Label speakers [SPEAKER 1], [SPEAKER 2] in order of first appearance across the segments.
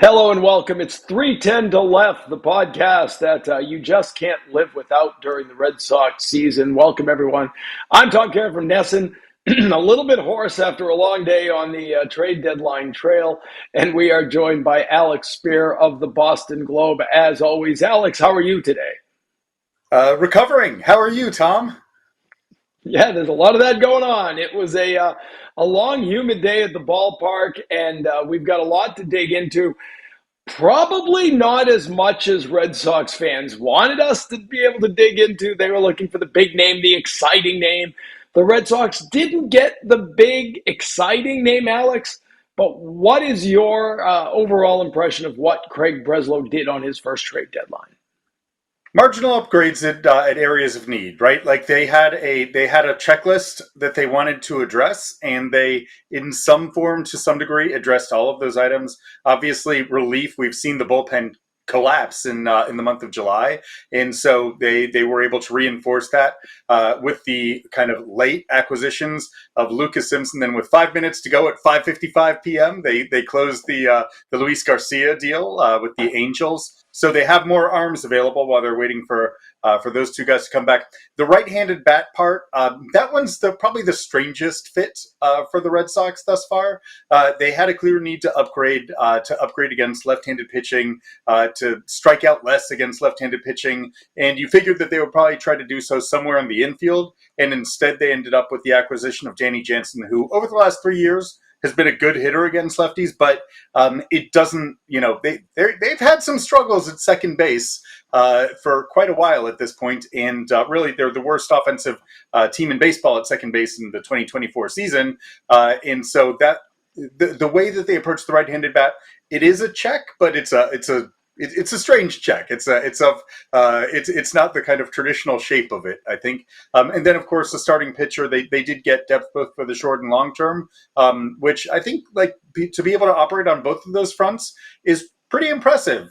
[SPEAKER 1] Hello and welcome. It's 310 to left, the podcast that you just can't live without during the Red Sox season. Welcome, everyone. I'm Tom Karen from Nesson, a little bit hoarse after a long day on the trade deadline trail, and we are joined by Alex Speier of the Boston Globe. As always, Alex, how are you today?
[SPEAKER 2] Recovering. How are you, Tom?
[SPEAKER 1] Yeah, there's a lot of that going on. It was a long, humid day at the ballpark, and we've got a lot to dig into. Probably not as much as Red Sox fans wanted us to be able to dig into. They were looking for the big name, the exciting name. The Red Sox didn't get the big, exciting name, Alex. But what is your overall impression of what Craig Breslow did on his first trade deadline?
[SPEAKER 2] Marginal upgrades at areas of need, right? Like they had a checklist that they wanted to address, and they, in some form, to some degree, addressed all of those items. Obviously, relief. We've seen the bullpen collapse in the month of July, and so they were able to reinforce that with the kind of late acquisitions of Lucas Simpson. Then, with 5 minutes to go at 5:55 p.m., they closed the Luis Garcia deal with the Angels. So they have more arms available while they're waiting for those two guys to come back. The right-handed bat part, that one's probably the strangest fit for the Red Sox thus far. They had a clear need to upgrade against left-handed pitching, to strike out less against left-handed pitching, and you figured that they would probably try to do so somewhere in the infield, and instead they ended up with the acquisition of Danny Jansen, who over the last 3 years has been a good hitter against lefties, but it doesn't, they've had some struggles at second base for quite a while at this point, and really they're the worst offensive team in baseball at second base in the 2024 season, and so that the way that they approach the right-handed bat, it is a check, but it's a strange check. It's not the kind of traditional shape of it, I think. And then, of course, the starting pitcher, they did get depth both for the short and long term, which I think to be able to operate on both of those fronts is pretty impressive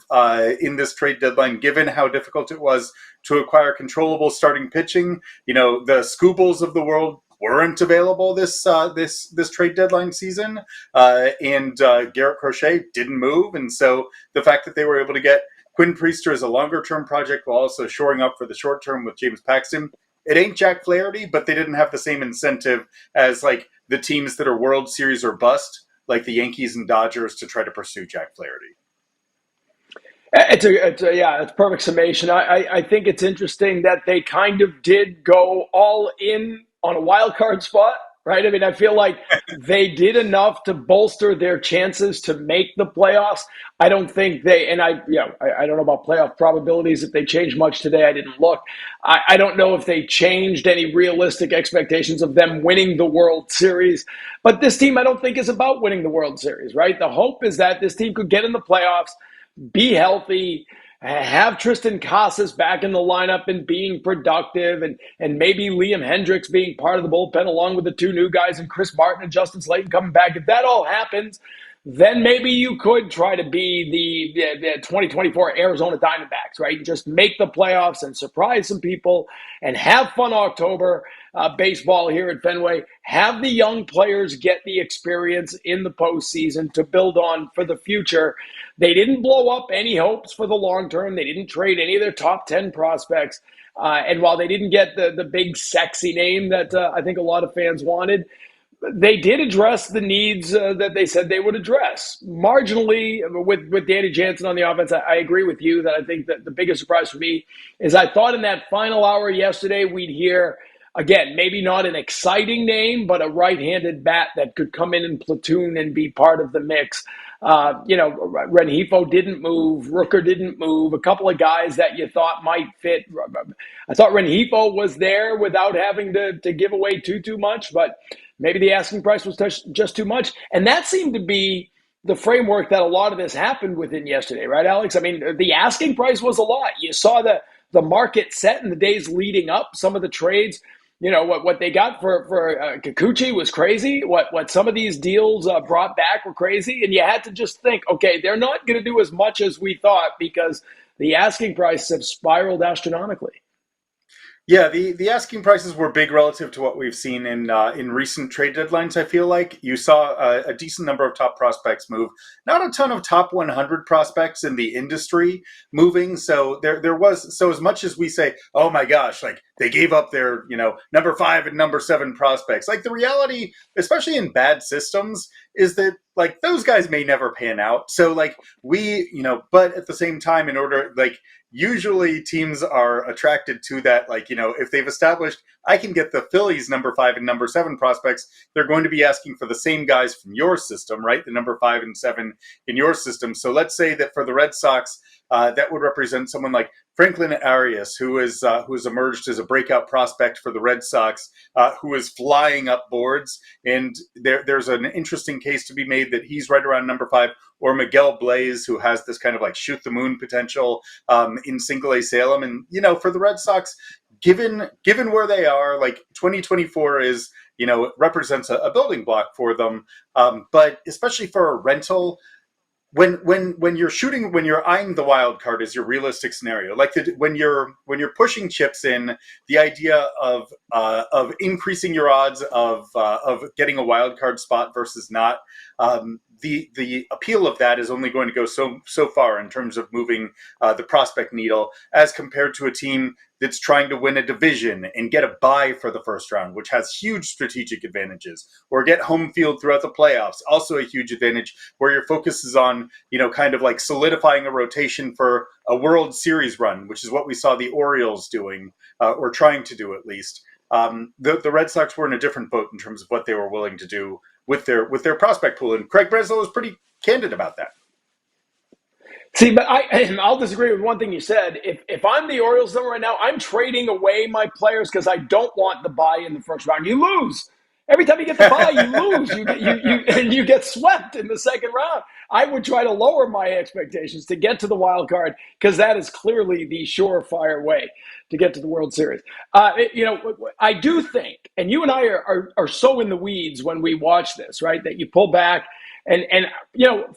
[SPEAKER 2] in this trade deadline, given how difficult it was to acquire controllable starting pitching. The Scoobles of the world weren't available this trade deadline season, and Garrett Crochet didn't move, and so the fact that they were able to get Quinn Priester as a longer term project while also shoring up for the short term with James Paxton, it ain't Jack Flaherty, but they didn't have the same incentive as the teams that are World Series or bust, like the Yankees and Dodgers, to try to pursue Jack Flaherty.
[SPEAKER 1] It's perfect summation. I think it's interesting that they kind of did go all in on a wild card spot, right? I mean, I feel like they did enough to bolster their chances to make the playoffs. I don't think I don't know about playoff probabilities if they changed much today. I didn't look. I don't know if they changed any realistic expectations of them winning the World Series. But this team, I don't think, is about winning the World Series, right? The hope is that this team could get in the playoffs, be healthy, have Tristan Casas back in the lineup and being productive, and maybe Liam Hendricks being part of the bullpen along with the two new guys and Chris Martin and Justin Slayton coming back. If that all happens, then maybe you could try to be the 2024 Arizona Diamondbacks, right? Just make the playoffs and surprise some people and have fun October baseball here at Fenway. Have the young players get the experience in the postseason to build on for the future. They didn't blow up any hopes for the long term. They didn't trade any of their top 10 prospects. And while they didn't get the big sexy name that I think a lot of fans wanted, they did address the needs that they said they would address. Marginally, with Danny Jansen on the offense, I agree with you that I think that the biggest surprise for me is I thought in that final hour yesterday we'd hear, again, maybe not an exciting name, but a right-handed bat that could come in and platoon and be part of the mix. Rengifo didn't move. Rooker didn't move. A couple of guys that you thought might fit. I thought Rengifo was there without having to give away too much, but maybe the asking price was just too much. And that seemed to be the framework that a lot of this happened within yesterday, right, Alex? I mean, the asking price was a lot. You saw the market set in the days leading up. Some of the trades, what they got for Kikuchi was crazy. What some of these deals brought back were crazy. And you had to just think, okay, they're not going to do as much as we thought because the asking prices have spiraled astronomically.
[SPEAKER 2] Yeah, the asking prices were big relative to what we've seen in recent trade deadlines. I feel like you saw a decent number of top prospects move, not a ton of top 100 prospects in the industry moving. So there was, so as much as we say, oh my gosh, like they gave up their number 5 and number 7 prospects. Like the reality, especially in bad systems, is that like those guys may never pan out. So like but at the same time, in order like usually teams are attracted to that, like if they've established I can get the Phillies number 5 and number 7 prospects, they're going to be asking for the same guys from your system, right? The number 5 and 7 in your system. So let's say that for the Red Sox, that would represent someone like Franklin Arias, who has emerged as a breakout prospect for the Red Sox, who is flying up boards. And there's an interesting case to be made that he's right around number 5, or Miguel Blaze, who has this kind of like shoot the moon potential in single A Salem. And for the Red Sox, given where they are, like 2024 is it represents a building block for them. But especially for a rental, when you're eyeing the wild card as your realistic scenario, like when you're pushing chips in, the idea of increasing your odds of getting a wild card spot versus not, the appeal of that is only going to go so far in terms of moving the prospect needle, as compared to a team that's trying to win a division and get a bye for the first round, which has huge strategic advantages, or get home field throughout the playoffs, also a huge advantage, where your focus is on, kind of like solidifying a rotation for a World Series run, which is what we saw the Orioles doing, or trying to do at least. The Red Sox were in a different boat in terms of what they were willing to do with their prospect pool, and Craig Breslow was pretty candid about that.
[SPEAKER 1] See, but I'll disagree with one thing you said. If I'm the Orioles right now, I'm trading away my players because I don't want the bye in the first round. You lose. Every time you get the bye, you lose. And you get swept in the second round. I would try to lower my expectations to get to the wild card, because that is clearly the surefire way to get to the World Series. I do think, and you and I are so in the weeds when we watch this, right? That you pull back and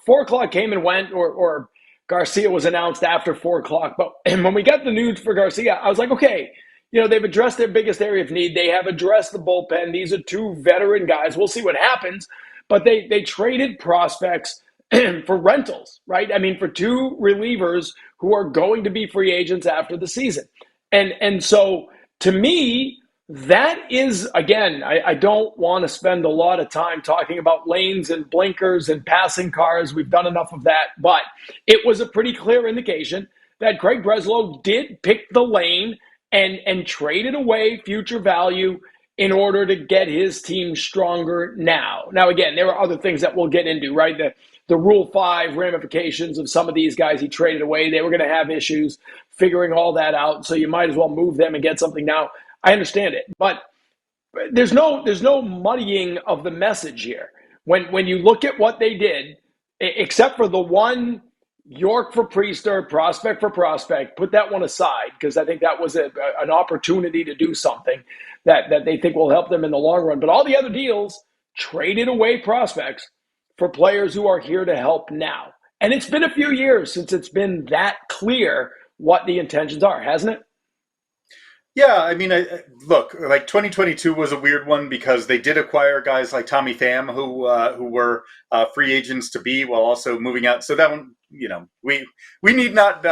[SPEAKER 1] 4 o'clock came and went, or Garcia was announced after 4 o'clock. But when we got the news for Garcia, I was like, okay, they've addressed their biggest area of need. They have addressed the bullpen. These are two veteran guys. We'll see what happens. But they traded prospects for rentals, right? I mean, for two relievers who are going to be free agents after the season. And so to me, that is, again, I don't want to spend a lot of time talking about lanes and blinkers and passing cars. We've done enough of that. But it was a pretty clear indication that Craig Breslow did pick the lane and traded away future value in order to get his team stronger now. Now, again, there are other things that we'll get into, right? The Rule 5 ramifications of some of these guys he traded away. They were going to have issues figuring all that out, so you might as well move them and get something now. I understand it, but there's no muddying of the message here. When you look at what they did, except for the one York for Priester, prospect for prospect, put that one aside, because I think that was an opportunity to do something that they think will help them in the long run. But all the other deals traded away prospects for players who are here to help now. And it's been a few years since it's been that clear what the intentions are, hasn't it?
[SPEAKER 2] Yeah, I mean, look, like 2022 was a weird one because they did acquire guys like Tommy Pham, who were free agents to be, while also moving out. So that one, we need not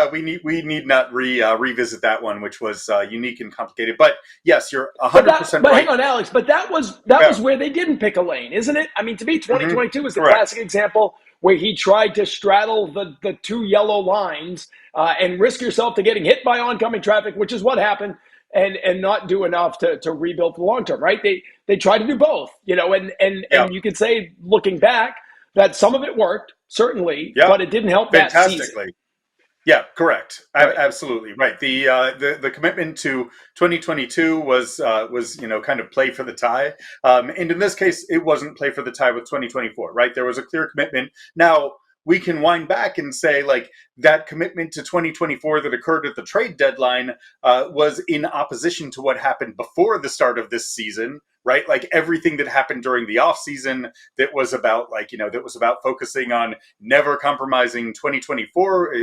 [SPEAKER 2] revisit that one, which was unique and complicated. But yes, you're 100%
[SPEAKER 1] But
[SPEAKER 2] right.
[SPEAKER 1] hang on, Alex. But that was where they didn't pick a lane, isn't it? I mean, to me, 2022 is the classic example where he tried to straddle the two yellow lines and risk yourself to getting hit by oncoming traffic, which is what happened. And not do enough to rebuild for the long term, right? They tried to do both, and you could say, looking back, that some of it worked, certainly, but it didn't help that season.
[SPEAKER 2] Yeah, correct.
[SPEAKER 1] Right.
[SPEAKER 2] Absolutely right. The commitment to 2022 was kind of play for the tie, and in this case, it wasn't play for the tie with 2024. Right, there was a clear commitment. Now we can wind back and say, like, that commitment to 2024 that occurred at the trade deadline was in opposition to what happened before the start of this season, right? Like everything that happened during the off season that was about focusing on never compromising 2024,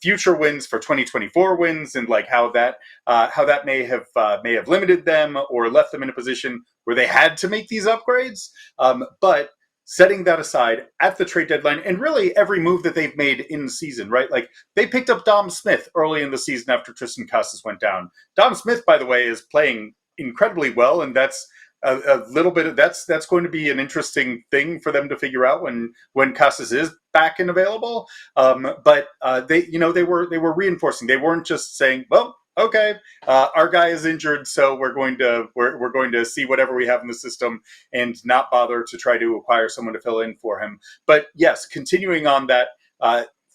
[SPEAKER 2] future wins for 2024 wins, and like how that may have limited them or left them in a position where they had to make these upgrades. But setting that aside, at the trade deadline, and really every move that they've made in the season, right? Like they picked up Dom Smith early in the season after Tristan Casas went down. Dom Smith, by the way, is playing incredibly well, and that's a little bit of that's going to be an interesting thing for them to figure out when Casas is back and available. But they were reinforcing. They weren't just saying, well, okay, our guy is injured, so we're going to see whatever we have in the system and not bother to try to acquire someone to fill in for him. But yes, continuing on that,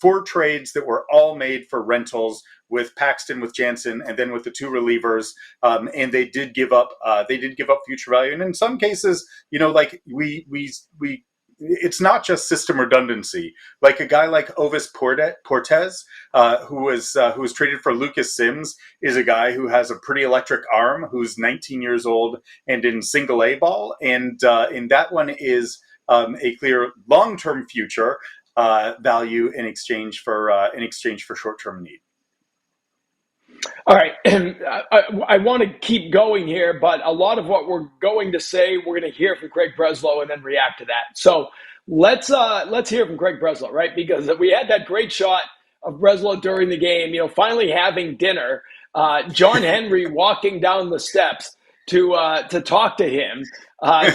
[SPEAKER 2] 4 trades that were all made for rentals with Paxton, with Jansen, and then with the 2 relievers, and they did give up future value, and in some cases, like we it's not just system redundancy. Like a guy like Ovis Portes, who was traded for Lucas Sims, is a guy who has a pretty electric arm, who's 19 years old and in single A ball, and in that one is a clear long-term future value in exchange for short-term need.
[SPEAKER 1] All right, I want to keep going here, but a lot of what we're going to say, we're going to hear from Craig Breslow and then react to that. So let's hear from Craig Breslow, right? Because we had that great shot of Breslow during the game, finally having dinner. John Henry walking down the steps to talk to him.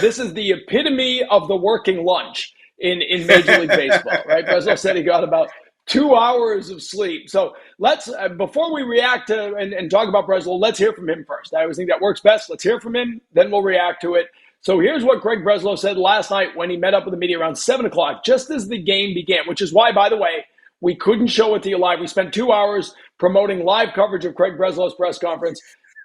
[SPEAKER 1] This is the epitome of the working lunch in Major League Baseball, right? Breslow said he got about 2 hours of sleep. So let's, before we react to and talk about Breslow, let's hear from him first. I always think that works best. Let's hear from him, then we'll react to it. So here's what Craig Breslow said last night when he met up with the media around 7 o'clock, just as the game began, which is why, by the way, we couldn't show it to you live. We spent 2 hours promoting live coverage of Craig Breslow's press conference,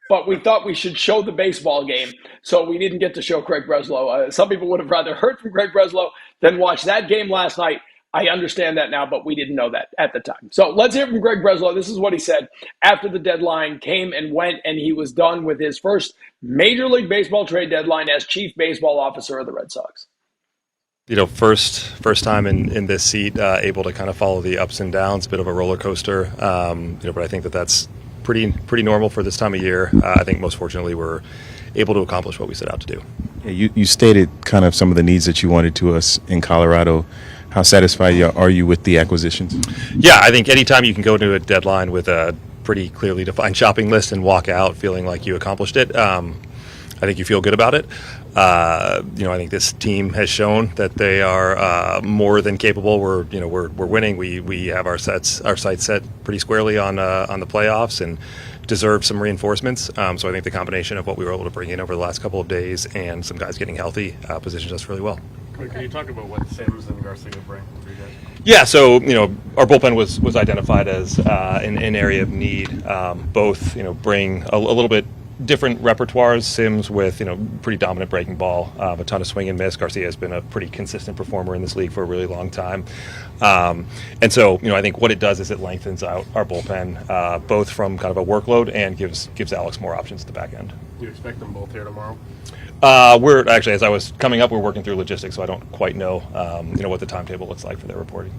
[SPEAKER 1] but we thought we should show the baseball game, so we didn't get to show Craig Breslow. Some people would have rather heard from Craig Breslow than watch that game last night. I understand that now, but we didn't know that at the time. So let's hear from Craig Breslow. This is what he said after the deadline came and went, and he was done with his first Major League Baseball trade deadline as chief baseball officer of the Red Sox.
[SPEAKER 3] First time in this seat, able to kind of follow the ups and downs, bit of a roller coaster. But I think that's pretty normal for this time of year. I think most fortunately we're able to accomplish what we set out to do.
[SPEAKER 4] Yeah, you stated kind of some of the needs that you wanted to us in Colorado. How satisfied are you with the acquisitions?
[SPEAKER 3] Yeah, I think anytime you can go to a deadline with a pretty clearly defined shopping list and walk out feeling like you accomplished it, I think you feel good about it. I think this team has shown that they are more than capable. We're winning. We have our sights set pretty squarely on the playoffs and deserve some reinforcements. So I think the combination of what we were able to bring in over the last couple of days and some guys getting healthy positions us really well.
[SPEAKER 5] Can you talk about what Sims and Garcia bring for you guys?
[SPEAKER 3] Yeah, so our bullpen was identified as an area of need. Both bring a little bit different repertoires. Sims with pretty dominant breaking ball, a ton of swing and miss. Garcia has been a pretty consistent performer in this league for a really long time, and so I think what it does is it lengthens out our bullpen, both from kind of a workload and gives Alex more options at the back end.
[SPEAKER 5] Do you expect them both here tomorrow?
[SPEAKER 3] We're actually, as I was coming up, we're working through logistics, so I don't quite know what the timetable looks like for their reporting.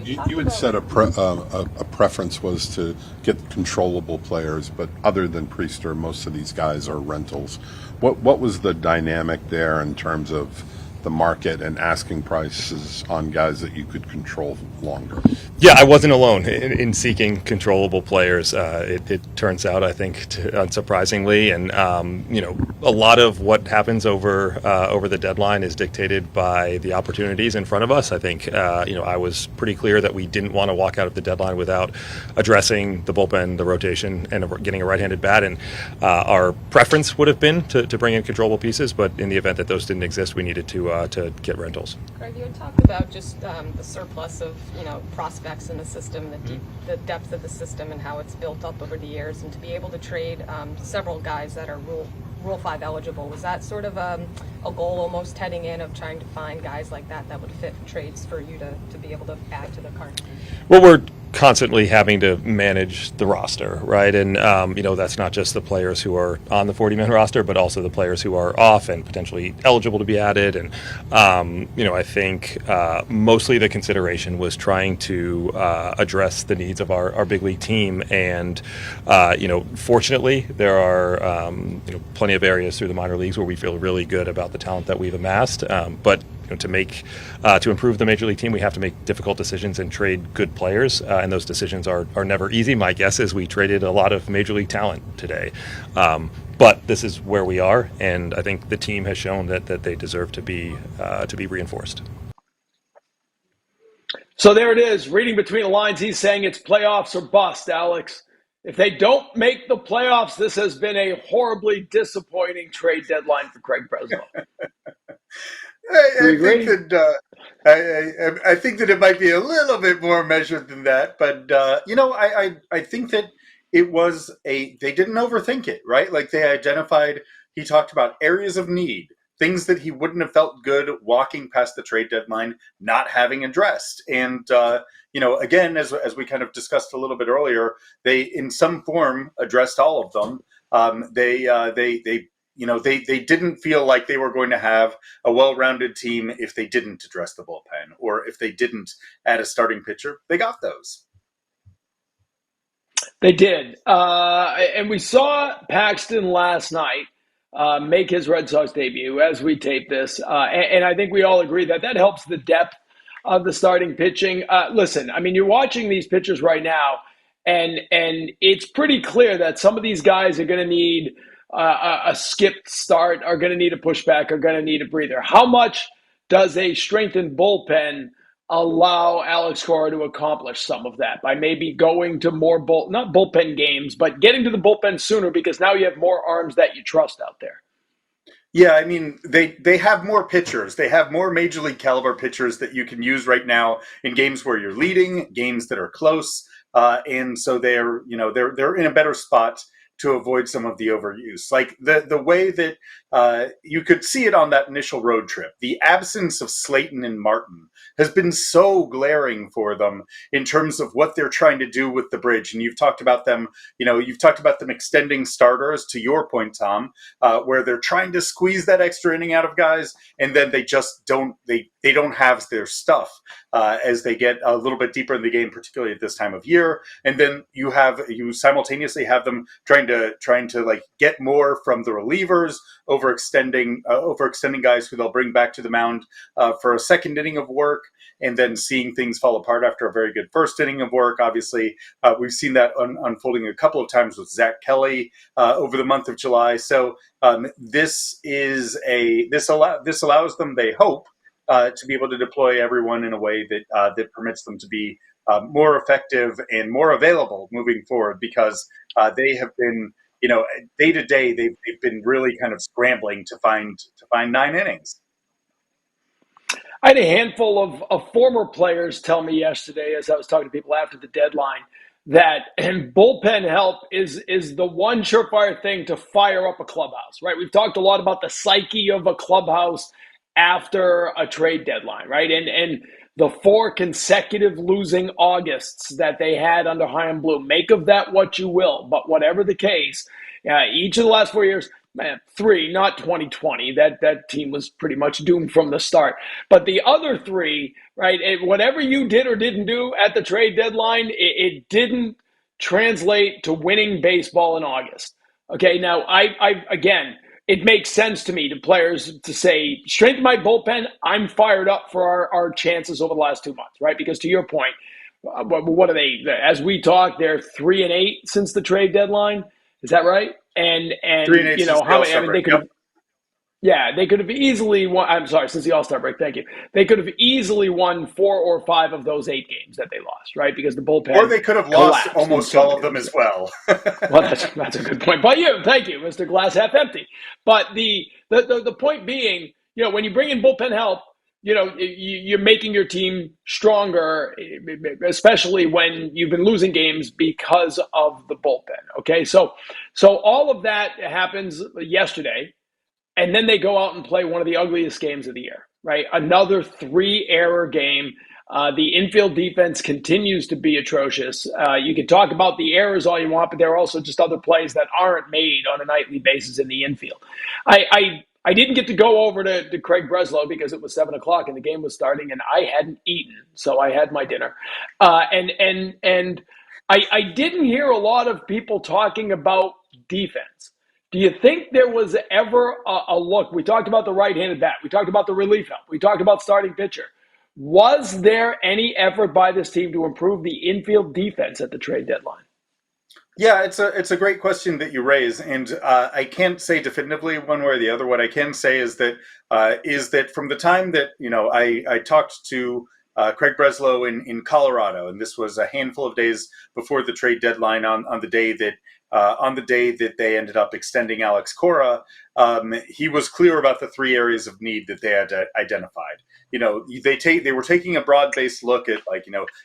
[SPEAKER 6] You had said a preference was to get controllable players, but other than Priester, most of these guys are rentals. What was the dynamic there in terms of the market and asking prices on guys that you could control longer?
[SPEAKER 3] Yeah, I wasn't alone in seeking controllable players. It turns out, I think, unsurprisingly, and a lot of what happens over the deadline is dictated by the opportunities in front of us. I think I was pretty clear that we didn't want to walk out of the deadline without addressing the bullpen, the rotation, and getting a right-handed bat. And our preference would have been to bring in controllable pieces, but in the event that those didn't exist, we needed to get rentals.
[SPEAKER 7] Craig, you had talked about just the surplus of prospects in the system, the depth of the system, and how it's built up over the years, and to be able to trade several guys that are Rule 5 eligible. Was that sort of a goal almost heading in of trying to find guys like that would fit trades for you to be able to add to the current team?
[SPEAKER 3] Well, we're constantly having to manage the roster, right? And, that's not just the players who are on the 40-man roster, but also the players who are off and potentially eligible to be added. And, I think mostly the consideration was trying to address the needs of our big league team. And, fortunately, there are, plenty of areas through the minor leagues where we feel really good about the talent that we've amassed. But to improve the major league team, we have to make difficult decisions and trade good players, and those decisions are never easy. My guess is we traded a lot of major league talent today, but this is where we are, and I think the team has shown that they deserve to be reinforced.
[SPEAKER 1] So there it is. Reading between the lines, he's saying it's playoffs or bust, Alex. If they don't make the playoffs, this has been a horribly disappointing trade deadline for Craig Breslow.
[SPEAKER 2] I think that I think that it might be a little bit more measured than that, but I think that they didn't overthink it, right? Like they identified. He talked about areas of need, things that he wouldn't have felt good walking past the trade deadline not having addressed, and again, as we kind of discussed a little bit earlier, they in some form addressed all of them. They didn't feel like they were going to have a well-rounded team if they didn't address the bullpen or if they didn't add a starting pitcher. They got those.
[SPEAKER 1] They did. And we saw Paxton last night make his Red Sox debut as we tape this. And I think we all agree that helps the depth of the starting pitching. Listen, I mean, you're watching these pitchers right now, and it's pretty clear that some of these guys are going to need a skipped start, are going to need a pushback, are going to need a breather. How much does a strengthened bullpen allow Alex Cora to accomplish some of that by maybe going to more not bullpen games, but getting to the bullpen sooner because now you have more arms that you trust out there?
[SPEAKER 2] Yeah, I mean, they have more pitchers. They have more major league caliber pitchers that you can use right now in games where you're leading, games that are close, and so they're in a better spot to avoid some of the overuse. Like the way that you could see it on that initial road trip, the absence of Slayton and Martin has been so glaring for them in terms of what they're trying to do with the bridge. And you've talked about them, extending starters, to your point, Tom, where they're trying to squeeze that extra inning out of guys, and then they just don't have their stuff as they get a little bit deeper in the game, particularly at this time of year. And then you simultaneously have them trying to like get more from the relievers, overextending guys who they'll bring back to the mound for a second inning of work, and then seeing things fall apart after a very good first inning of work. Obviously, we've seen that unfolding a couple of times with Zach Kelly over the month of July. So this allows them, they hope, to be able to deploy everyone in a way that permits them to be more effective and more available moving forward, because they have been, day to day, they've been really kind of scrambling to find 9 innings.
[SPEAKER 1] I had a handful of former players tell me yesterday, as I was talking to people after the deadline, that bullpen help is the one surefire thing to fire up a clubhouse, right? We've talked a lot about the psyche of a clubhouse after a trade deadline, right? And the 4 consecutive losing Augusts that they had under Chaim Bloom. Make of that what you will, but whatever the case, each of the last 4 years, 3, not 2020. That team was pretty much doomed from the start. But the other 3, right, whatever you did or didn't do at the trade deadline, it didn't translate to winning baseball in August. Okay, now, I again, it makes sense to me to players to say, strengthen my bullpen, I'm fired up for our chances over the last 2 months, right? Because to your point, what are they? As we talk, they're 3-8 since the trade deadline. Is that right? And
[SPEAKER 2] 3-8
[SPEAKER 1] how many? I mean, they could have. Yeah, they could have easily won. I'm sorry, since the All-Star break. Thank you. They could have easily won 4 or 5 of those 8 games that they lost, right? Because the bullpen.
[SPEAKER 2] Or they could have lost almost all of them as well.
[SPEAKER 1] Well, that's a good point. But thank you, Mr. Glass half empty. But the point being, when you bring in bullpen help, you're making your team stronger, especially when you've been losing games because of the bullpen. Okay, so all of that happens yesterday. And then they go out and play one of the ugliest games of the year, right? Another 3-error game. The infield defense continues to be atrocious. You can talk about the errors all you want, but there are also just other plays that aren't made on a nightly basis in the infield. I didn't get to go over to Craig Breslow because it was 7 o'clock and the game was starting, and I hadn't eaten, so I had my dinner. And I didn't hear a lot of people talking about defense. Do you think there was ever a look? We talked about the right-handed bat. We talked about the relief help. We talked about starting pitcher. Was there any effort by this team to improve the infield defense at the trade deadline?
[SPEAKER 2] Yeah, it's a great question that you raise, and I can't say definitively one way or the other. What I can say is that from the time that I talked to Craig Breslow in Colorado, and this was a handful of days before the trade deadline on the day that they ended up extending Alex Cora, he was clear about the three areas of need that they had identified. They were taking a broad-based look at,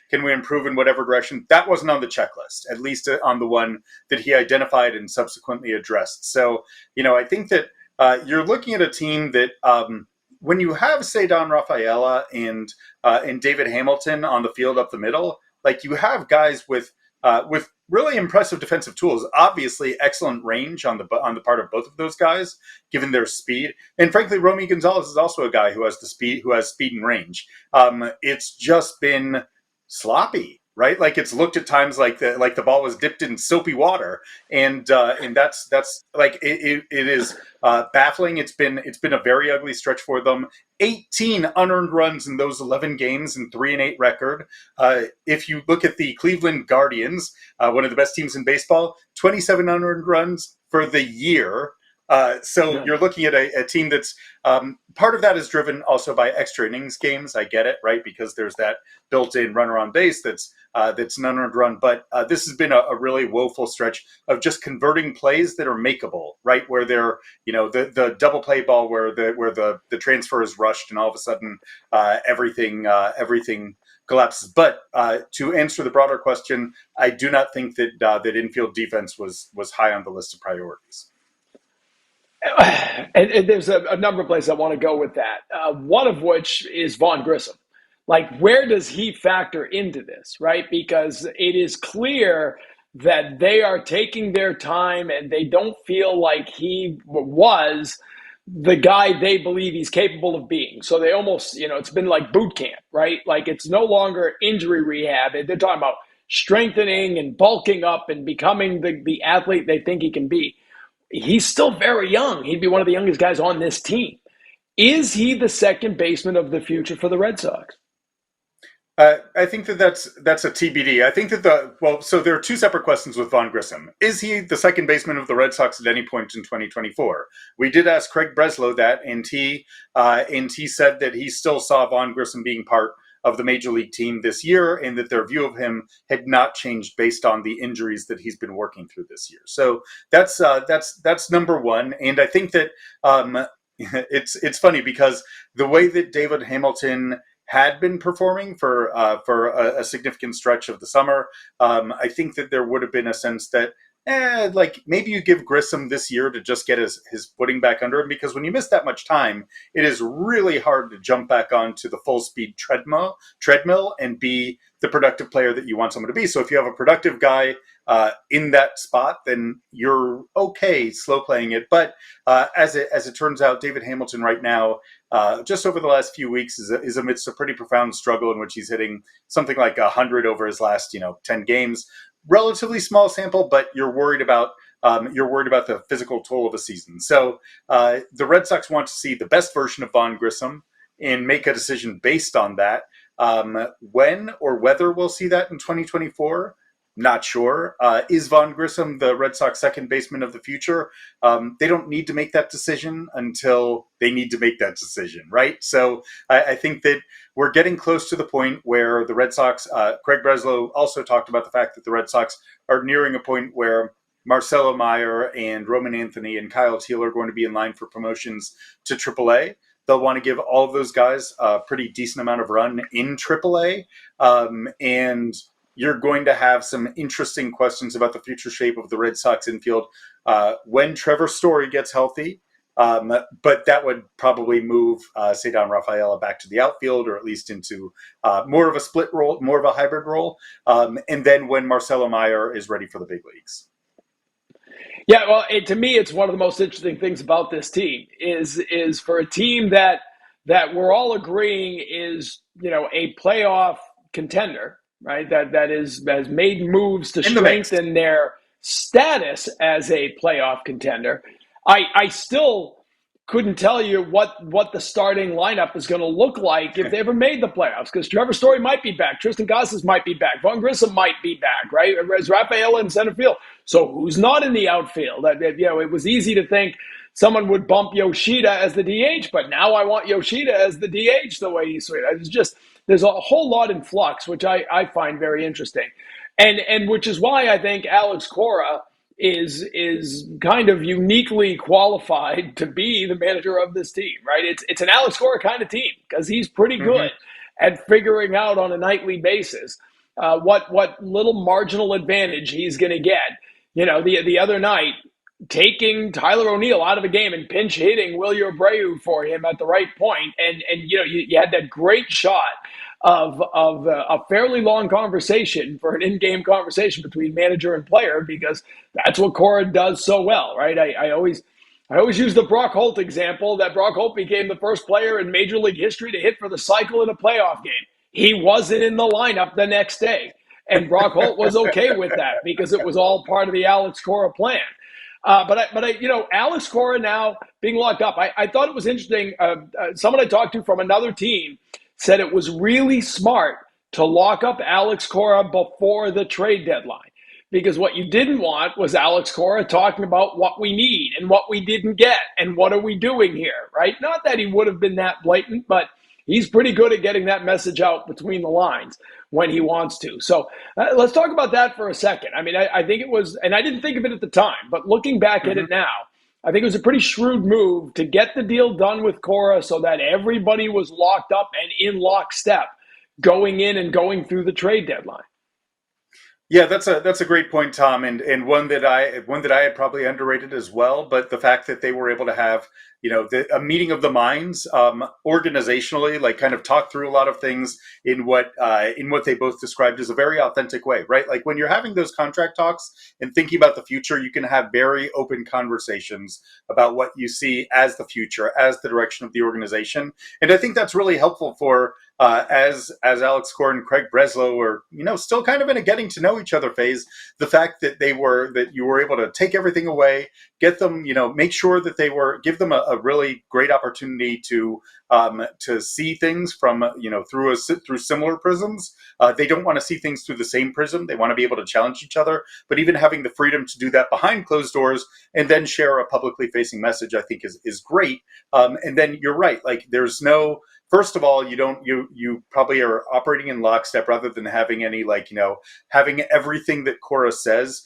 [SPEAKER 2] can we improve in whatever direction? That wasn't on the checklist, at least on the one that he identified and subsequently addressed. So, I think that you're looking at a team that when you have, say, Don Rafaela and David Hamilton on the field up the middle, you have guys with really impressive defensive tools. Obviously, excellent range on the part of both of those guys, given their speed. And frankly, Romy Gonzalez is also a guy who has speed and range. It's just been sloppy, right? It's looked at times like the ball was dipped in soapy water, and that's it is baffling. It's been a very ugly stretch for them. 18 unearned runs in those 11 games and 3-8 record. If you look at the Cleveland Guardians, one of the best teams in baseball, 27 unearned runs for the year. So you're looking at a team that's part of that is driven also by extra innings games. I get it, right? Because there's that built-in runner on base that's an unearned run. But this has been a really woeful stretch of just converting plays that are makeable, right? Where they're, the double play ball where the transfer is rushed and all of a sudden everything collapses. But to answer the broader question, I do not think that infield defense was high on the list of priorities.
[SPEAKER 1] And there's a number of places I want to go with that. One of which is Vaughn Grissom. Where does he factor into this, right? Because it is clear that they are taking their time and they don't feel like he was the guy they believe he's capable of being. So they almost, it's been like boot camp, right? It's no longer injury rehab. They're talking about strengthening and bulking up and becoming the athlete they think he can be. He's still very young. He'd be one of the youngest guys on this team. Is he the second baseman of the future for the Red Sox?
[SPEAKER 2] I think that's a TBD. I think that so there are two separate questions with Vaughn Grissom. Is he the second baseman of the Red Sox at any point in 2024? We did ask Craig Breslow that, and he said that he still saw Vaughn Grissom being part of the major league team this year, and that their view of him had not changed based on the injuries that he's been working through this year. So that's number one. And I think that it's funny because the way that David Hamilton had been performing for a significant stretch of the summer, I think that there would have been a sense that maybe you give Grissom this year to just get his footing back under him, because when you miss that much time, it is really hard to jump back onto the full speed treadmill and be the productive player that you want someone to be. So if you have a productive guy in that spot, then you're okay slow playing it. But as it turns out, David Hamilton right now, just over the last few weeks, is amidst a pretty profound struggle in which he's hitting something like 100 over his last 10 games. Relatively small sample, but you're worried about the physical toll of a season. So the Red Sox want to see the best version of Vaughn Grissom and make a decision based on that. When or whether we'll see that in 2024, not sure. Is Vaughn Grissom the Red Sox second baseman of the future? They don't need to make that decision until they need to make that decision, right? So I think that we're getting close to the point where the Red Sox, Craig Breslow also talked about the fact that the Red Sox are nearing a point where Marcelo Meyer and Roman Anthony and Kyle Teel are going to be in line for promotions to AAA. They'll want to give all of those guys a pretty decent amount of run in AAA. And you're going to have some interesting questions about the future shape of the Red Sox infield when Trevor Story gets healthy But that would probably move Cedar Rafaela back to the outfield, or at least into more of a split role, more of a hybrid role. And then when Marcelo Meyer is ready for the big leagues.
[SPEAKER 1] Yeah, well, to me, it's one of the most interesting things about this team is for a team that we're all agreeing is a playoff contender, right? That has made moves to strengthen their status as a playoff contender. I still couldn't tell you what the starting lineup is going to look like if they ever made the playoffs, because Trevor Story might be back, Tristan Casas might be back, Vaughn Grissom might be back, right? As Rafaela in center field. So who's not in the outfield? It was easy to think someone would bump Yoshida as the DH, but now I want Yoshida as the DH the way he's swinging. It's just there's a whole lot in flux, which I find very interesting, and which is why I think Alex Cora is kind of uniquely qualified to be the manager of this team, right? It's an Alex Cora kind of team because he's pretty good at figuring out on a nightly basis what little marginal advantage he's going to get. The other night, taking Tyler O'Neill out of the game and pinch hitting Wilyer Abreu for him at the right point, and you had that great shot of a fairly long conversation for an in-game conversation between manager and player, because that's what Cora does so well, right? I always use the Brock Holt example, that Brock Holt became the first player in Major League history to hit for the cycle in a playoff game. He wasn't in the lineup the next day, and Brock Holt was okay with that because it was all part of the Alex Cora plan. Alex Cora now being locked up, I thought it was interesting. Someone I talked to from another team said it was really smart to lock up Alex Cora before the trade deadline, because what you didn't want was Alex Cora talking about what we need and what we didn't get and what are we doing here, right? Not that he would have been that blatant, but he's pretty good at getting that message out between the lines when he wants to. So let's talk about that for a second. I mean, I think it was, and I didn't think of it at the time, but looking back at it now, I think it was a pretty shrewd move to get the deal done with Cora so that everybody was locked up and in lockstep going in and going through the trade deadline.
[SPEAKER 2] Yeah, that's a great point, Tom, and one that I had probably underrated as well. But the fact that they were able to have a meeting of the minds organizationally, like kind of talk through a lot of things in what they both described as a very authentic way, right? Like when you're having those contract talks and thinking about the future, you can have very open conversations about what you see as the future, as the direction of the organization, and I think that's really helpful for. As Alex Cora and Craig Breslow were, still kind of in a getting to know each other phase, the fact that you were able to take everything away, get them, make sure that give them a really great opportunity to see things from, through similar prisms. They don't want to see things through the same prism. They want to be able to challenge each other, but even having the freedom to do that behind closed doors and then share a publicly facing message, I think is great. And then you're right. Like first of all, you probably are operating in lockstep rather than having any having everything that Cora says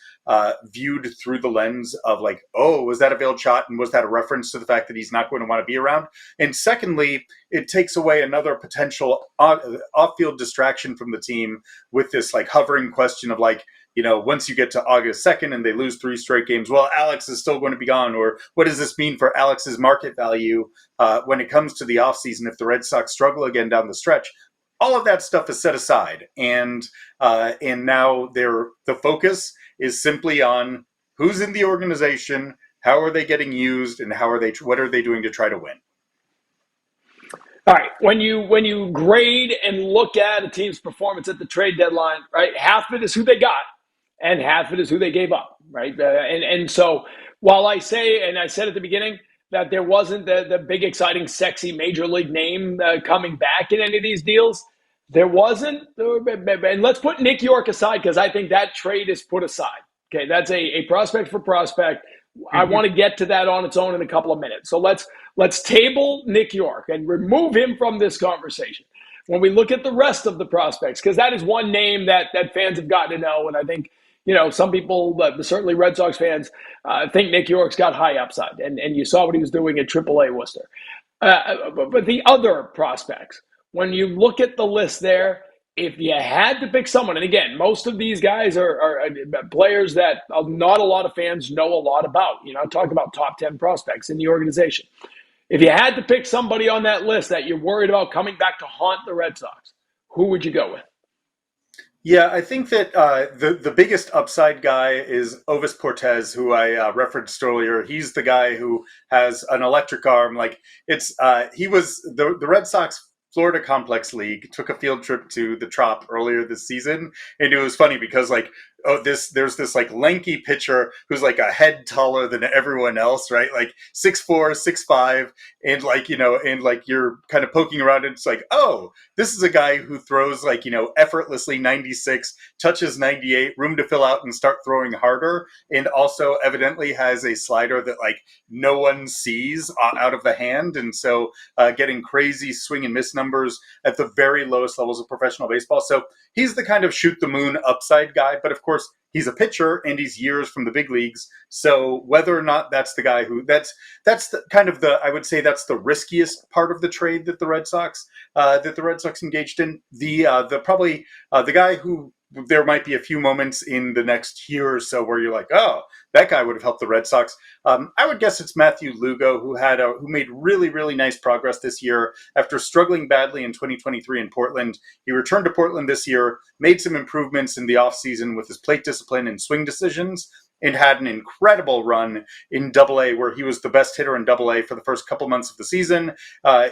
[SPEAKER 2] viewed through the lens of like, oh, was that a veiled shot? And was that a reference to the fact that he's not going to want to be around? And secondly, it takes away another potential off-field distraction from the team with this like hovering question of like, once you get to August 2nd and they lose 3 straight games, well, Alex is still going to be gone. Or what does this mean for Alex's market value when it comes to the offseason if the Red Sox struggle again down the stretch? All of that stuff is set aside. And now the focus is simply on who's in the organization, how are they getting used, and what are they doing to try to win?
[SPEAKER 1] All right, when you grade and look at a team's performance at the trade deadline, right, half of it is who they got and half of it is who they gave up, right? And so while I say, and I said at the beginning, that there wasn't the big, exciting, sexy major league name coming back in any of these deals, there wasn't. And let's put Nick York aside because I think that trade is put aside. Okay, that's a prospect for prospect. I want to get to that on its own in a couple of minutes. So let's table Nick York and remove him from this conversation. When we look at the rest of the prospects, because that is one name that fans have gotten to know, and I think some people, certainly Red Sox fans, think Nick York's got high upside, and you saw what he was doing at AAA Worcester. But the other prospects, when you look at the list there, if you had to pick someone, and again, most of these guys are players that not a lot of fans know a lot about. Talk about top 10 prospects in the organization. If you had to pick somebody on that list that you're worried about coming back to haunt the Red Sox, who would you go with?
[SPEAKER 2] Yeah, I think that the biggest upside guy is Ovis Portez, who I referenced earlier. He's the guy who has an electric arm. Like he was the Red Sox Florida Complex League took a field trip to the Trop earlier this season, and it was funny because there's this like lanky pitcher who's like a head taller than everyone else, right? Like 6'4", 6'5", and you're kind of poking around and it's like, oh, this is a guy who throws effortlessly 96, touches 98, room to fill out and start throwing harder, and also evidently has a slider that no one sees out of the hand, and so getting crazy swing and miss numbers at the very lowest levels of professional baseball. So he's the kind of shoot the moon upside guy, but of course he's a pitcher and he's years from the big leagues. So whether or not that's the guy who that's I would say that's the riskiest part of the trade that the Red Sox engaged in. The guy who there might be a few moments in the next year or so where you're like, oh, that guy would have helped the Red Sox. I would guess it's Matthew Lugo, who made really, really nice progress this year after struggling badly in 2023 in Portland. He returned to Portland this year, made some improvements in the offseason with his plate discipline and swing decisions, and had an incredible run in Double-A, where he was the best hitter in Double-A for the first couple months of the season.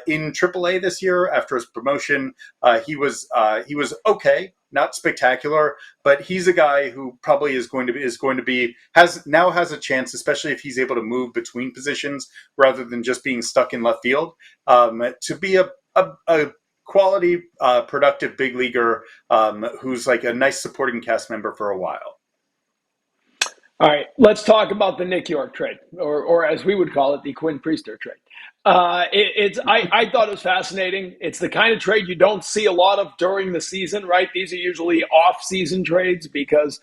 [SPEAKER 2] In Triple-A this year, after his promotion, he was okay, not spectacular, but he's a guy who probably has a chance, especially if he's able to move between positions rather than just being stuck in left field, to be a quality, productive big leaguer who's like a nice supporting cast member for a while.
[SPEAKER 1] All right, let's talk about the Nick York trade, or as we would call it, the Quinn Priester trade. I thought it was fascinating. It's the kind of trade you don't see a lot of during the season, right? These are usually off-season trades because,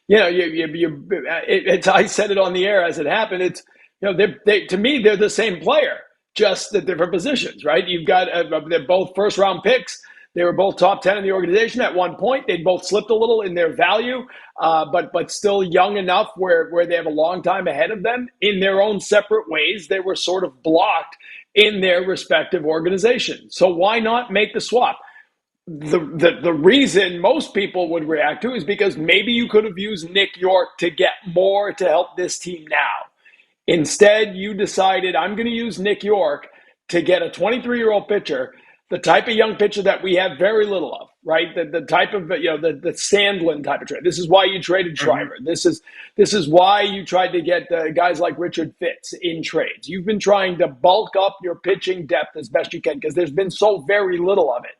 [SPEAKER 1] I said it on the air as it happened. It's, to me, they're the same player, just at different positions, right? You've got, they're both first-round picks. They were both top 10 in the organization at one point. They'd both slipped a little in their value, but still young enough where they have a long time ahead of them. In their own separate ways, they were sort of blocked in their respective organizations. So why not make the swap? The reason most people would react to is because maybe you could have used Nick York to get more to help this team now. Instead, you decided, I'm going to use Nick York to get a 23-year-old pitcher, the type of young pitcher that we have very little of, right? The type of, the Sandlin type of trade. This is why you traded Shriver. This is why you tried to get guys like Richard Fitz in trades. You've been trying to bulk up your pitching depth as best you can because there's been so very little of it.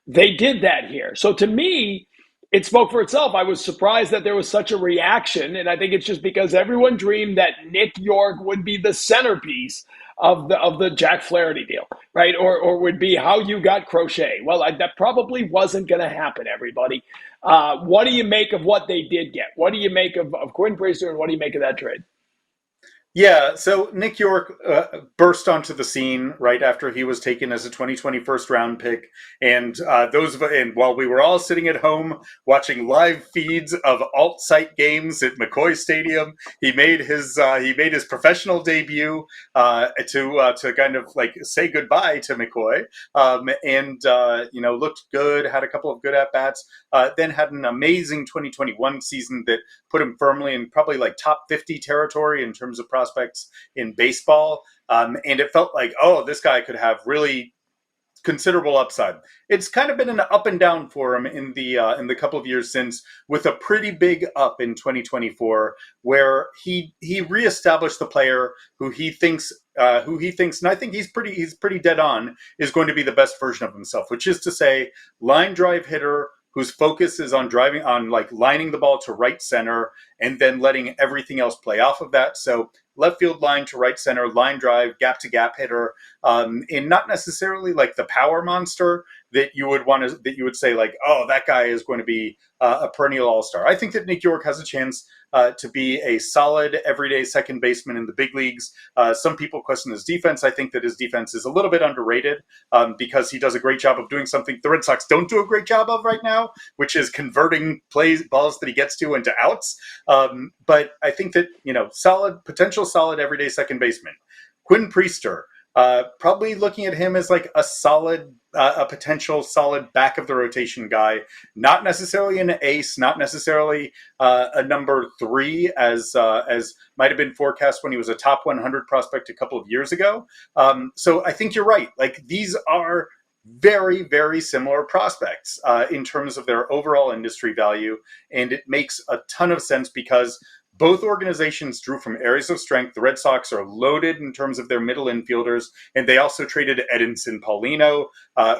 [SPEAKER 1] They did that here. So to me, it spoke for itself. I was surprised that there was such a reaction, and I think it's just because everyone dreamed that Nick York would be the centerpiece of the Jack Flaherty deal, right? Or would be how you got Crochet. Well, that probably wasn't going to happen, everybody. What do you make of what they did get? What do you make of Quinn Priester, and what do you make of that trade?
[SPEAKER 2] Yeah, so Nick York burst onto the scene right after he was taken as a 2020 first-round pick, and while we were all sitting at home watching live feeds of alt-site games at McCoy Stadium, he made his professional debut to kind of say goodbye to McCoy, and looked good, had a couple of good at bats, then had an amazing 2021 season that put him firmly in probably top 50 territory in terms of prospects in baseball. And it felt like, oh, this guy could have really considerable upside. It's kind of been an up and down for him in the couple of years since, with a pretty big up in 2024, where he reestablished the player who he thinks, and I think he's pretty dead on, is going to be the best version of himself, which is to say, line drive hitter whose focus is on lining the ball to right center and then letting everything else play off of that. So left field line to right center, line drive, gap to gap hitter, and not necessarily the power monster that you would say oh, that guy is going to be a perennial all-star. I think that Nick York has a chance to be a solid everyday second baseman in the big leagues. Some people question his defense. I think that his defense is a little bit underrated because he does a great job of doing something the Red Sox don't do a great job of right now, which is converting balls that he gets to into outs. But I think that, potential solid everyday second baseman. Quinn Priester, probably looking at him as like a potential solid back of the rotation guy, not necessarily an ace, not necessarily a number 3 as might have been forecast when he was a top 100 prospect a couple of years ago. So I think you're right. Like, these are very, very similar prospects in terms of their overall industry value. And it makes a ton of sense because both organizations drew from areas of strength. The Red Sox are loaded in terms of their middle infielders, and they also traded Edinson Paulino,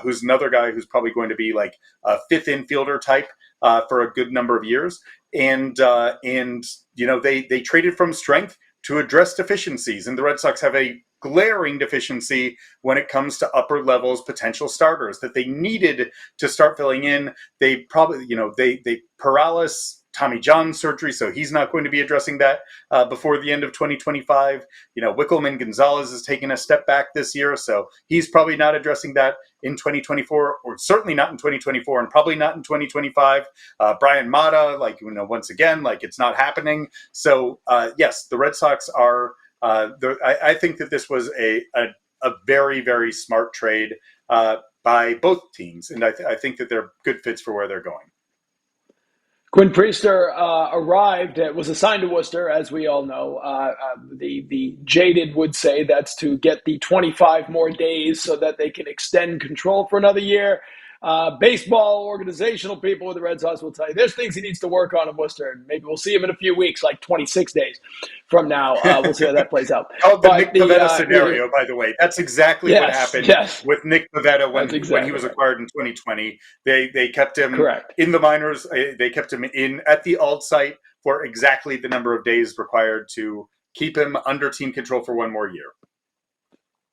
[SPEAKER 2] who's another guy who's probably going to be like a fifth infielder type for a good number of years. And they traded from strength to address deficiencies, and the Red Sox have a glaring deficiency when it comes to upper levels potential starters that they needed to start filling in. They probably, they Perales Tommy John surgery, so he's not going to be addressing that before the end of 2025. Wickelman Gonzalez is taking a step back this year, so he's probably not addressing that in 2024, or certainly not in 2024, and probably not in 2025. Brian Mata, once again, it's not happening. So yes, the Red Sox are. I think that this was a very, very smart trade by both teams, and I think that they're good fits for where they're going.
[SPEAKER 1] Quinn Priester was assigned to Worcester, as we all know. The jaded would say that's to get the 25 more days so that they can extend control for another year. Baseball organizational people with the Red Sox will tell you there's things he needs to work on in Worcester. And maybe we'll see him in a few weeks, like 26 days from now. We'll see how that plays out.
[SPEAKER 2] Called the Nick Pivetta scenario, by the way. That's exactly what happened with Nick Pivetta when he was acquired in 2020. They kept him in the minors. They kept him at the alt site for exactly the number of days required to keep him under team control for one more year.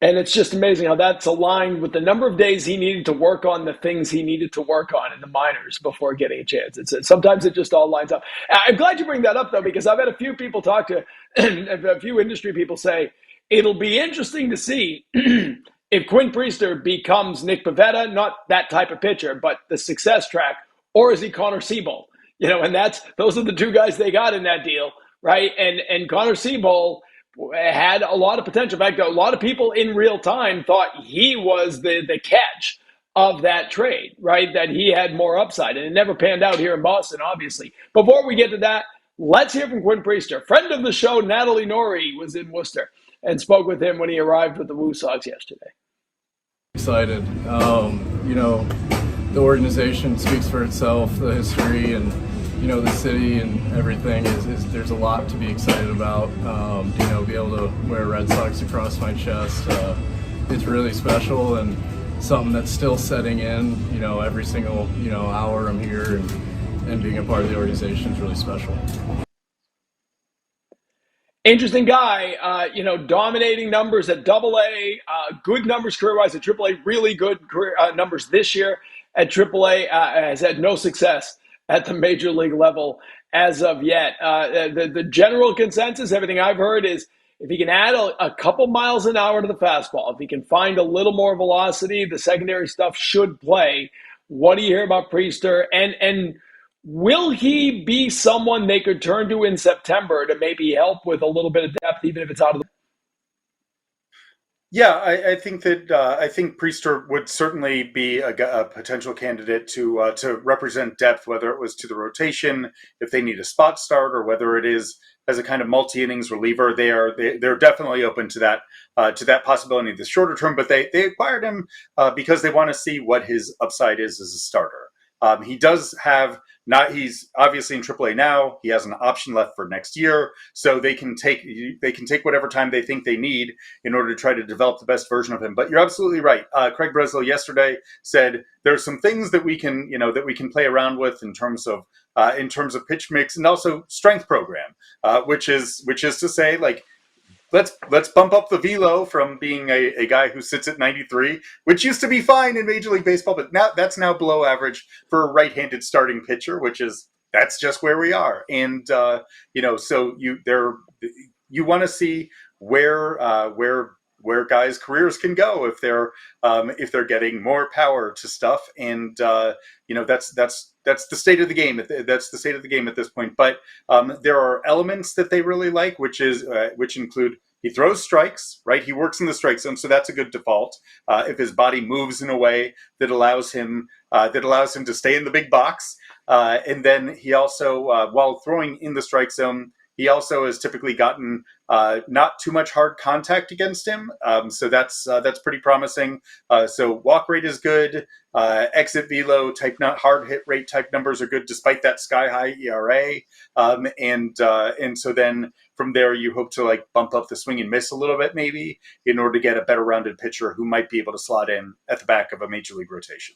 [SPEAKER 1] And it's just amazing how that's aligned with the number of days he needed to work on the things he needed to work on in the minors before getting a chance. Sometimes it just all lines up. I'm glad you bring that up, though, because I've had a few people talk to, a few industry people say, it'll be interesting to see if Quinn Priester becomes Nick Pivetta, not that type of pitcher, but the success track, or is he Connor Seabold? And those are the two guys they got in that deal, right? And Connor Seabold had a lot of potential. In fact, a lot of people in real time thought he was the catch of that trade, right? That he had more upside, and it never panned out here in Boston, obviously. Before we get to that, let's hear from Quinn Priester. Friend of the show, Natalie Norrie, was in Worcester and spoke with him when he arrived with the Woo Sox yesterday.
[SPEAKER 8] Excited. The organization speaks for itself, the history and the city and everything is there's a lot to be excited about. Be able to wear Red Sox across my chest, it's really special and something that's still setting in. Every single hour I'm here and being a part of the organization is really special.
[SPEAKER 1] Interesting guy, dominating numbers at AA, good numbers career-wise at AAA, really good career numbers this year at AAA, has had no success at the major league level as of yet. The general consensus, everything I've heard, is if he can add a couple miles an hour to the fastball, if he can find a little more velocity, the secondary stuff should play. What do you hear about Priester? And will he be someone they could turn to in September to maybe help with a little bit of depth, even if it's out of the...
[SPEAKER 2] Yeah, I think that Priester would certainly be a potential candidate to represent depth, whether it was to the rotation, if they need a spot start, or whether it is as a kind of multi-innings reliever. They're definitely open to that possibility in the shorter term. But they acquired him because they want to see what his upside is as a starter. He does have he's obviously in AAA now. He has an option left for next year, so they can take whatever time they think they need in order to try to develop the best version of him. But you're absolutely right. Craig Breslow yesterday said there's some things that we can play around with in terms of pitch mix and also strength program, which is to say, like, Let's bump up the velo from being a guy who sits at 93, which used to be fine in Major League Baseball, but now that's below average for a right-handed starting pitcher, which is that's just where we are. And so you want to see where guys' careers can go if they're getting more power to stuff. And that's the state of the game. That's the state of the game at this point. But there are elements that they really like, which include he throws strikes, right? He works in the strike zone, so that's a good default. If his body moves in a way that allows him to stay in the big box, and then he also, while throwing in the strike zone, he also has typically gotten not too much hard contact against him, so that's pretty promising. So walk rate is good. Exit velo type, not hard hit rate type numbers are good, despite that sky high ERA. And so then from there, you hope to like bump up the swing and miss a little bit, maybe, in order to get a better rounded pitcher who might be able to slot in at the back of a major league rotation.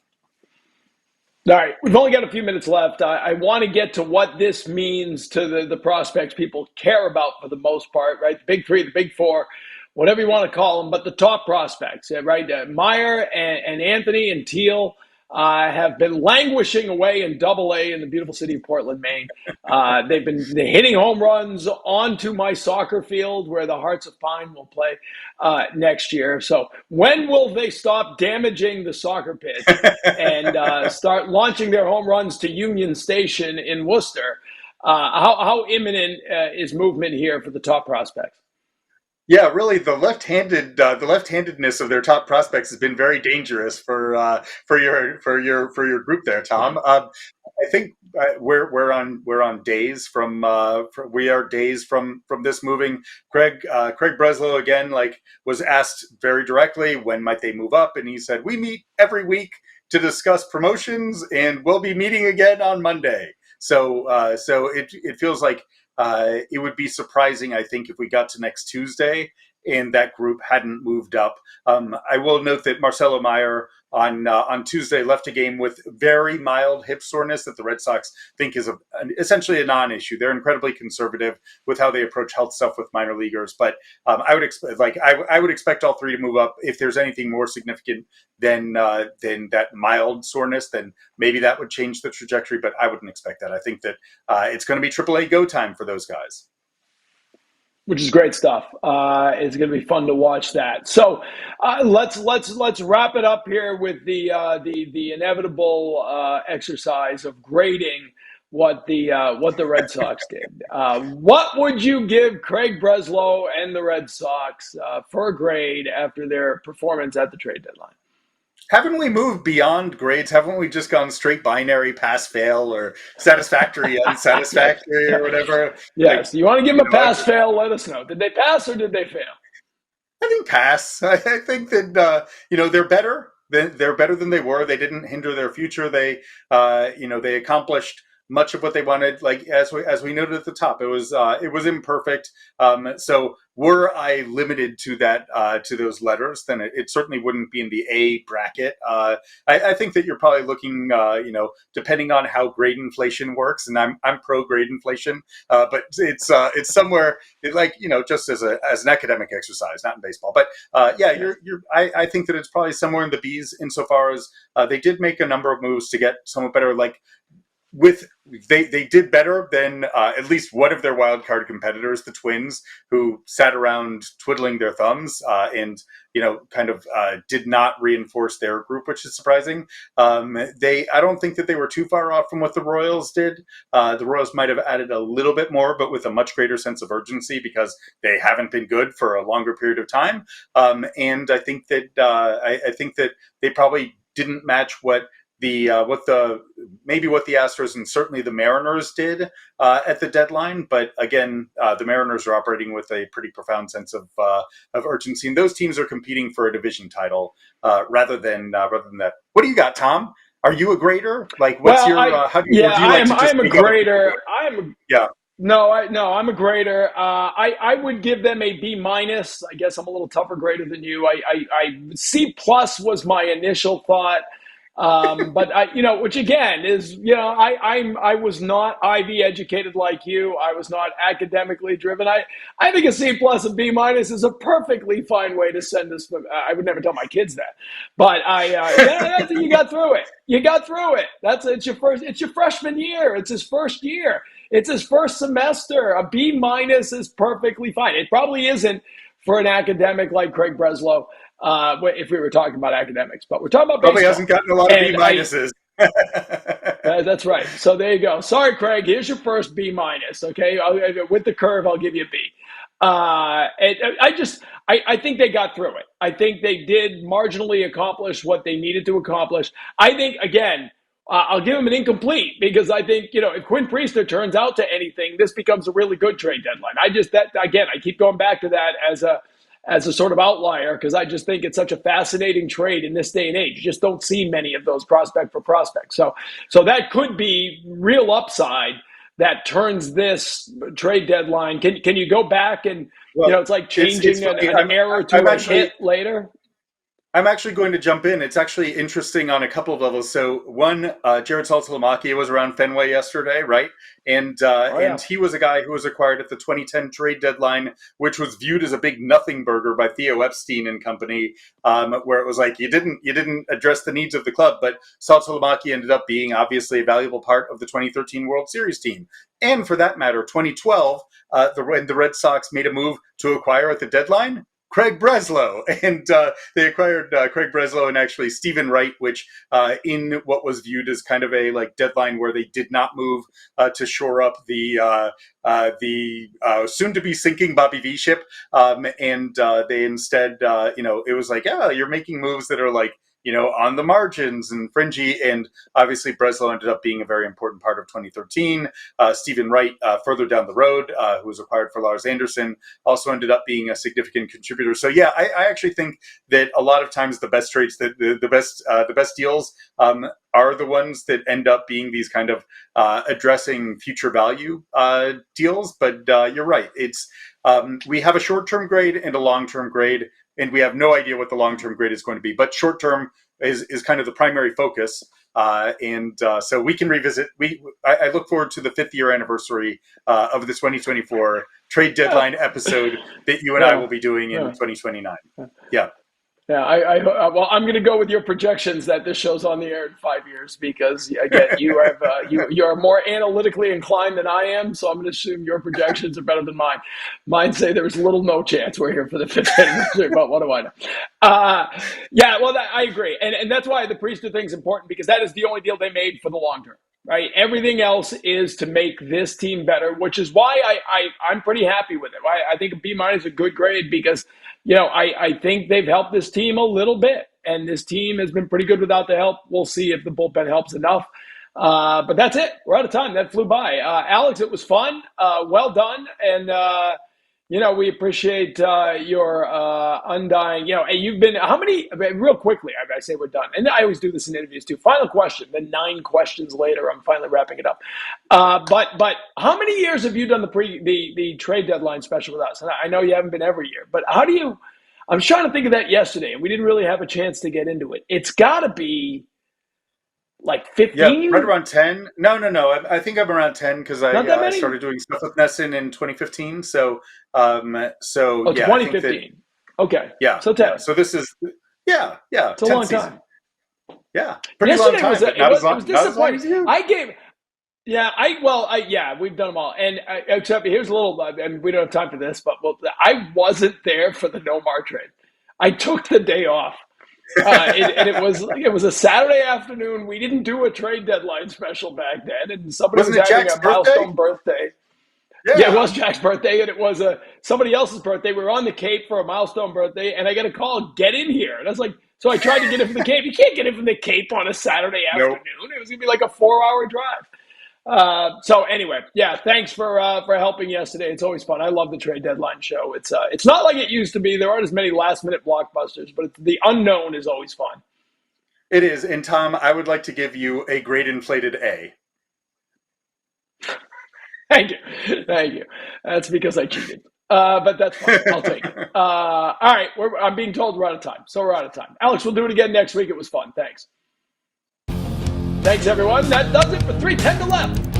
[SPEAKER 1] All right, we've only got a few minutes left. I want to get to what this means to the prospects people care about for the most part, right? The big three, the big four, whatever you want to call them, but the top prospects, right? Meyer and Anthony and Teal have been languishing away in Double-A in the beautiful city of Portland, Maine. They've been hitting home runs onto my soccer field where the Hearts of Pine will play next year. So when will they stop damaging the soccer pitch and start launching their home runs to Union Station in Worcester? How imminent is movement here for the top prospects?
[SPEAKER 2] Yeah, really, the left-handedness of their top prospects has been very dangerous for your group there, Tom. I think we're on days from this moving. Craig Breslow again was asked very directly when might they move up, and he said we meet every week to discuss promotions, and we'll be meeting again on Monday. So it feels like. It would be surprising, I think, if we got to next Tuesday and that group hadn't moved up. I will note that Marcelo Meyer on Tuesday left a game with very mild hip soreness that the Red Sox think is essentially a non-issue. They're incredibly conservative with how they approach health stuff with minor leaguers, but I would expect all three to move up. If there's anything more significant than that mild soreness, then maybe that would change the trajectory. But I wouldn't expect that. I think that it's going to be AAA go time for those guys.
[SPEAKER 1] Which is great stuff. It's going to be fun to watch that. So let's wrap it up here with the inevitable exercise of grading what the Red Sox did. What would you give Craig Breslow and the Red Sox for a grade after their performance at the trade deadline?
[SPEAKER 2] Haven't we moved beyond grades? Haven't we just gone straight binary, pass, fail, or satisfactory, unsatisfactory, or whatever?
[SPEAKER 1] Yes. You want to give them a pass, fail? Let us know. Did they pass or did they fail?
[SPEAKER 2] I think pass. I think that they're better. They're better than they were. They didn't hinder their future. They accomplished much of what they wanted. Like as we noted at the top, it was imperfect. So were I limited to those letters, then it certainly wouldn't be in the A bracket. I think that you're probably looking, depending on how grade inflation works, and I'm pro grade inflation, but it's somewhere just as an academic exercise, not in baseball. But I think that it's probably somewhere in the B's insofar as they did make a number of moves to get somewhat better. They did better than at least one of their wild card competitors, the Twins, who sat around twiddling their thumbs and did not reinforce their group, which is surprising. I don't think that they were too far off from what the Royals did. The Royals might have added a little bit more, but with a much greater sense of urgency because they haven't been good for a longer period of time. And I think that they probably didn't match what the Astros and certainly the Mariners did at the deadline, but again, the Mariners are operating with a pretty profound sense of urgency, and those teams are competing for a division title rather than that. What do you got, Tom? Are you a grader?
[SPEAKER 1] I am a grader. No, I'm a grader. I would give them a B minus. I guess I'm a little tougher grader than you. C plus was my initial thought. But which again is, I was not Ivy educated like you. I was not academically driven. I think a C plus and B minus is a perfectly fine way to send this. I would never tell my kids that, but you got through it. You got through it. It's your freshman year. It's his first year. It's his first semester. A B minus is perfectly fine. It probably isn't for an academic like Craig Breslow, if we were talking about academics, but we're talking about
[SPEAKER 2] Probably
[SPEAKER 1] baseball.
[SPEAKER 2] hasn't gotten a lot of B minuses.
[SPEAKER 1] That's right. So there you go. Sorry, Craig. Here's your first B minus. Okay, with the curve, I'll give you a B. I think they got through it. I think they did marginally accomplish what they needed to accomplish. I think, again, I'll give them an incomplete because I think, if Quinn Priester turns out to anything, this becomes a really good trade deadline. I keep going back to that as a sort of outlier because I just think it's such a fascinating trade in this day and age. You just don't see many of those prospect for prospect. So that could be real upside that turns this trade deadline. Can you go back and, it's like changing an error to a hit later?
[SPEAKER 2] I'm actually going to jump in. It's actually interesting on a couple of levels. So one, Jared Saltalamacchia was around Fenway yesterday, right? And he was a guy who was acquired at the 2010 trade deadline, which was viewed as a big nothing burger by Theo Epstein and company, where it was like you didn't address the needs of the club. But Saltalamacchia ended up being obviously a valuable part of the 2013 World Series team. And for that matter, 2012, the Red Sox made a move to acquire at the deadline Craig Breslow, and they acquired Craig Breslow and actually Stephen Wright, which in what was viewed as kind of a deadline where they did not move to shore up the soon-to-be sinking Bobby V ship, and they instead, it was like, you're making moves that are on the margins and fringy. And obviously Breslow ended up being a very important part of 2013. Stephen Wright, further down the road, who was acquired for Lars Anderson, also ended up being a significant contributor. So yeah, I actually think that a lot of times the best trades, the best deals are the ones that end up being these kind of addressing future value deals. But you're right. It's we have a short-term grade and a long-term grade, and we have no idea what the long-term grade is going to be. But short-term is kind of the primary focus. So we can revisit. I look forward to the 5th year anniversary of the 2024 trade deadline episode that you and I will be doing in 2029. Yeah.
[SPEAKER 1] Yeah, well, I'm going to go with your projections that this show's on the air in 5 years because, again, you are more analytically inclined than I am, so I'm going to assume your projections are better than mine. Mine say there's no chance we're here for the 5th anniversary, but what do I know? I agree, and that's why the Priester thing's important because that is the only deal they made for the long term. Right, everything else is to make this team better, which is why I'm pretty happy with it. I think a B minus is a good grade because I think they've helped this team a little bit, and this team has been pretty good without the help. We'll see if the bullpen helps enough. But that's it. We're out of time. That flew by. Alex, it was fun. Well done, and we appreciate your undying, you've been, how many, real quickly, I say we're done. And I always do this in interviews too. Final question, then 9 questions later, I'm finally wrapping it up. But how many years have you done the trade deadline special with us? And I know you haven't been every year, but I'm trying to think of that yesterday, and we didn't really have a chance to get into it. It's got to be like 15?
[SPEAKER 2] Yeah, right around 10. No. I think I'm around 10 because I started doing stuff with Nesson in 2015. So, yeah.
[SPEAKER 1] 2015. Okay.
[SPEAKER 2] Yeah.
[SPEAKER 1] So 10.
[SPEAKER 2] Yeah. So this is, yeah.
[SPEAKER 1] It's a long time.
[SPEAKER 2] Yeah. Pretty long time.
[SPEAKER 1] It was disappointing. We've done them all. And except here's a little, and we don't have time for this, but I wasn't there for the Nomar trade. I took the day off. And it was a Saturday afternoon. We didn't do a trade deadline special back then, and somebody was having
[SPEAKER 2] Jack's
[SPEAKER 1] a milestone birthday. Yeah, it was Jack's birthday, and it was somebody else's birthday. We were on the Cape for a milestone birthday, and I got a call, get in here. And I was like, so I tried to get in from the Cape. You can't get in from the Cape on a Saturday afternoon. Nope. It was going to be like a 4-hour drive. So anyway, yeah, thanks for helping yesterday. It's always fun. I love the trade deadline show. It's not like it used to be. There aren't as many last minute blockbusters, but the unknown is always fun.
[SPEAKER 2] It is. And Tom, I would like to give you a great inflated A.
[SPEAKER 1] Thank you. That's because I cheated. But that's fine. I'll take it. All right. I'm being told we're out of time. So we're out of time. Alex, we'll do it again next week. It was fun. Thanks. Thanks, everyone. That does it for 310 to left.